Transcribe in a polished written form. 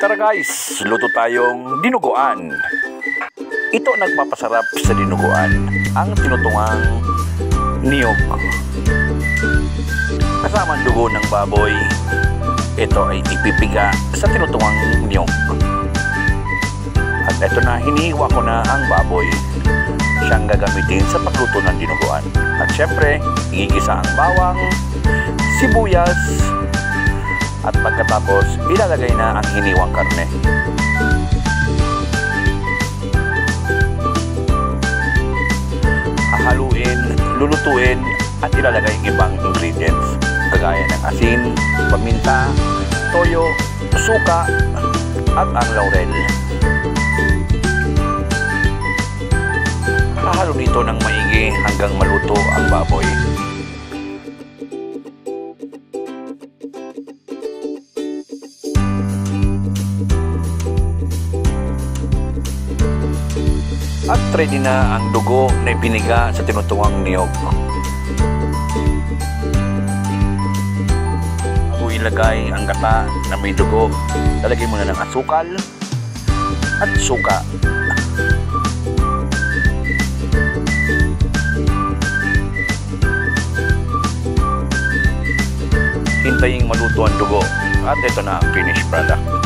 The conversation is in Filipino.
Tara guys, luto tayong dinuguan. Ito nagpapasarap sa dinuguan, ang tinutungang niyog. Kasama ang dugo ng baboy, ito ay ipipiga sa tinutungang niyog. At ito na, hinihiwa ko na ang baboy. Siyang gagamitin sa pagluto ng dinuguan. At syempre, igigisa ang bawang, sibuyas, at pagkatapos, ilalagay na ang hiniwang karne. Hahaluin, lulutuin, at ilalagay ibang ingredients kagaya ng asin, paminta, toyo, suka, at ang laurel. Hahalo nito ng maigi hanggang maluto ang baboy. At ready na ang dugo na ipiniga sa tinutungang niyog. Bago ilagay ang gata na may dugo, lalagay muna ng asukal at suka. Hintayin maluto ang dugo at ito na ang finished product.